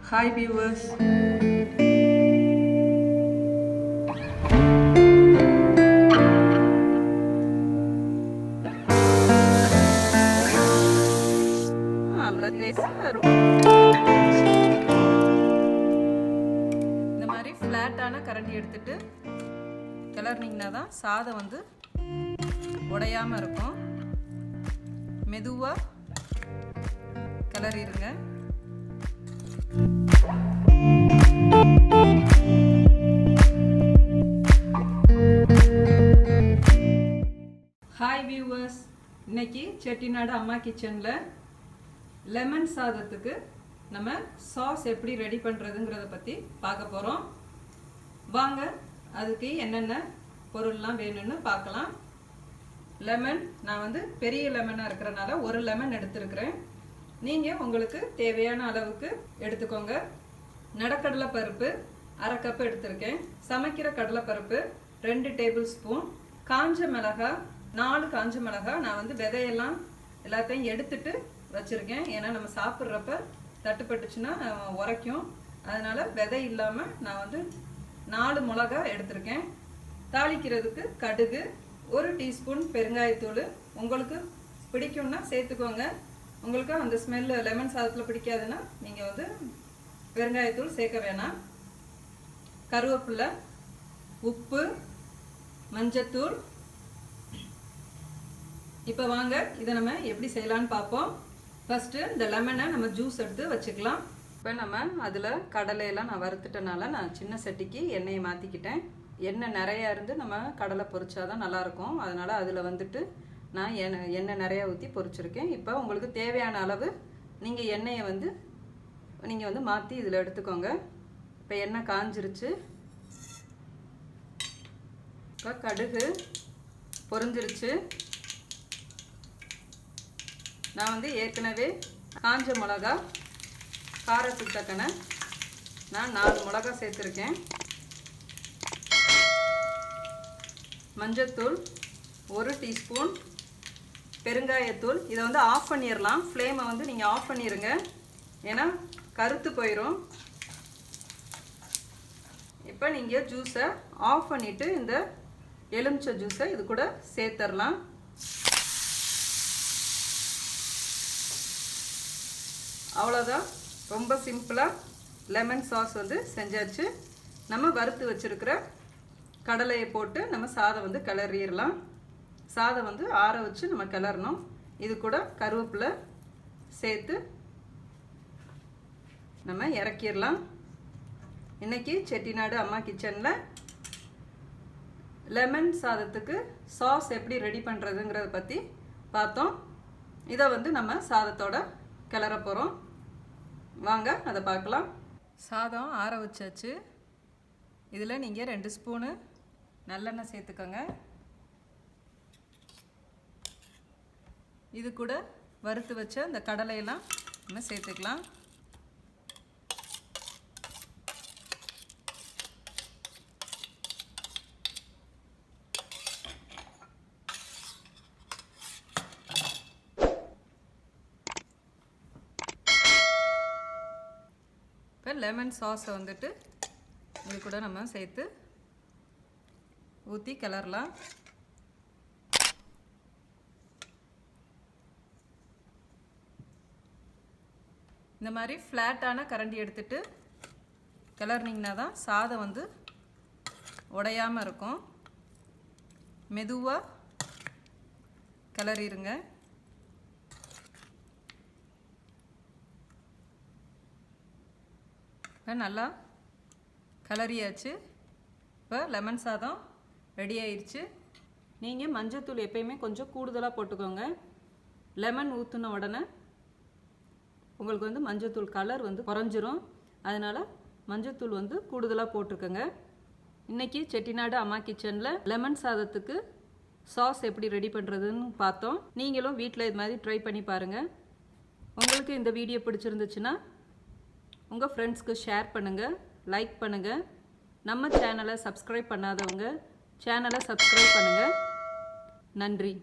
Hi viewers. இந்த மாதிரி ஃப்ளாட்டான கரண்டி எடுத்துட்டு கிளறினீங்கன்னா தான் சாதம் வந்து உடையாமல் இருக்கும். மெதுவாக கிளறிடுங்க. ஹாய் வியூவர்ஸ், இன்னைக்கு செட்டிநாடு அம்மா கிச்சனில் லெமன் சாதத்துக்கு நம்ம சாஸ் எப்படி ரெடி பண்ணுறதுங்கிறத பற்றி பார்க்க போகிறோம். வாங்க அதுக்கு என்னென்ன பொருள்லாம் வேணும்னு பார்க்கலாம். லெமன் நான் வந்து பெரிய லெமனாக இருக்கிறனால ஒரு லெமன் எடுத்துருக்கிறேன். நீங்கள் உங்களுக்கு தேவையான அளவுக்கு எடுத்துக்கோங்க. நடக்கடலை பருப்பு 1/2 கப் எடுத்திருக்கேன். சமைக்கிற கடலைப்பருப்பு 2 டேபிள் ஸ்பூன். காஞ்ச மிளகாய் 4 காஞ்ச மிளகாய். நான் வந்து விதையெல்லாம் எல்லாத்தையும் எடுத்துட்டு வச்சுருக்கேன். ஏன்னா நம்ம சாப்பிட்றப்ப தட்டுப்பட்டுச்சுன்னா உரைக்கும். அதனால் விதை இல்லாமல் நான் வந்து 4 மிளகாய் எடுத்திருக்கேன். தாளிக்கிறதுக்கு கடுகு, 1 டீஸ்பூன் பெருங்காயத்தூள். உங்களுக்கு பிடிக்கும்னா சேர்த்துக்கோங்க. உங்களுக்கு அந்த ஸ்மெல்லு லெமன் சாதத்தில் பிடிக்காதுன்னா நீங்கள் வந்து பெருங்காயத்தூள் சேர்க்க வேணாம். கருவேப்பிலை, உப்பு, மஞ்சத்தூள். இப்போ வாங்க இதை நம்ம எப்படி செய்யலான்னு பார்ப்போம். ஃபஸ்ட்டு இந்த லெமனை நம்ம ஜூஸ் எடுத்து வச்சுக்கலாம். இப்போ நம்ம அதில் கடலையெல்லாம் நான் வறுத்துட்டனால நான் சின்ன சட்டிக்கு எண்ணெயை மாற்றிக்கிட்டேன். எண்ணெய் நிறையா இருந்து நம்ம கடலை பொரிச்சாதான் நல்லாயிருக்கும். அதனால் அதில் வந்துட்டு நான் எண்ணெய் நிறையா ஊற்றி பொரிச்சிருக்கேன். இப்போ உங்களுக்கு தேவையான அளவு நீங்கள் எண்ணெயை வந்து நீங்கள் வந்து மாற்றி இதில் எடுத்துக்கோங்க. இப்போ எண்ணெய் காஞ்சிருச்சு. இப்போ கடுகு பொரிஞ்சிருச்சு. நான் வந்து ஏற்கனவே காஞ்ச மிளகா காரத்துக்கு தக்கன நான் 4 மிளகா சேர்த்துருக்கேன். மஞ்சத்தூள் 1 டீஸ்பூன். பெருங்காயத்தூள். இதை வந்து ஆஃப் பண்ணிடலாம். ஃப்ளேமை வந்து நீங்கள் ஆஃப் பண்ணிடுங்க, ஏன்னா கருத்து போயிடும். இப்போ நீங்கள் ஜூஸை ஆஃப் பண்ணிவிட்டு இந்த எலுமிச்சை ஜூஸை இது கூட சேர்த்துடலாம். அவ்வளோதான். ரொம்ப சிம்பிளாக லெமன் சாஸ் வந்து செஞ்சாச்சு. நம்ம வறுத்து வச்சுருக்கிற கடலையை போட்டு நம்ம சாதம் வந்து கிளறிடலாம். சாதம் வந்து ஆற வச்சு நம்ம கிளறணும். இது கூட கருவேப்பிலை சேர்த்து நம்ம இறக்கிடலாம். இன்றைக்கி செட்டிநாடு அம்மா கிச்சனில் லெமன் சாதத்துக்கு சாஸ் எப்படி ரெடி பண்ணுறதுங்கிறத பற்றி பார்த்தோம். இதை வந்து நம்ம சாதத்தோட கிளற போகிறோம். வாங்க அதை பார்க்கலாம். சாதம் ஆற வச்சாச்சு. இதில் நீங்கள் 2 ஸ்பூனு நல்லெண்ணெய் சேர்த்துக்கோங்க. இது கூட வறுத்து வச்ச இந்த கடலையெல்லாம் நம்ம சேர்த்துக்கலாம். இப்போ லெமன் சாஸை வந்துட்டு இது கூட நம்ம சேர்த்து ஊற்றி கிளறலாம். இந்த மாதிரி ஃப்ளாட்டான கரண்டி எடுத்துட்டு கிளறினீங்கன்னா தான் சாதம் வந்து உடையாமல் இருக்கும். மெதுவாக கிளறிடுங்க. இப்போ நல்லா கிளறியாச்சு. இப்போ லெமன் சாதம் ரெடி ஆயிடுச்சு. நீங்கள் மஞ்சத்தூள் எப்பயுமே கொஞ்சம் கூடுதலாக போட்டுக்கோங்க. லெமன் ஊற்றின உடனே உங்களுக்கு வந்து மஞ்சத்தூள் கலர் வந்து குறைஞ்சிரும். அதனால் மஞ்சத்தூள் வந்து கூடுதலாக போட்டுக்கோங்க. இன்றைக்கி செட்டிநாடு அம்மா கிச்சனில் லெமன் சாதத்துக்கு சாஸ் எப்படி ரெடி பண்ணுறதுன்னு பார்த்தோம். நீங்களும் வீட்டில் இது மாதிரி ட்ரை பண்ணி பாருங்கள். உங்களுக்கு இந்த வீடியோ பிடிச்சிருந்துச்சுன்னா உங்கள் ஃப்ரெண்ட்ஸ்க்கு ஷேர் பண்ணுங்கள், லைக் பண்ணுங்கள். நம்ம சேனலை சப்ஸ்கிரைப் பண்ணாதவங்க சேனலை சப்ஸ்கிரைப் பண்ணுங்கள். நன்றி.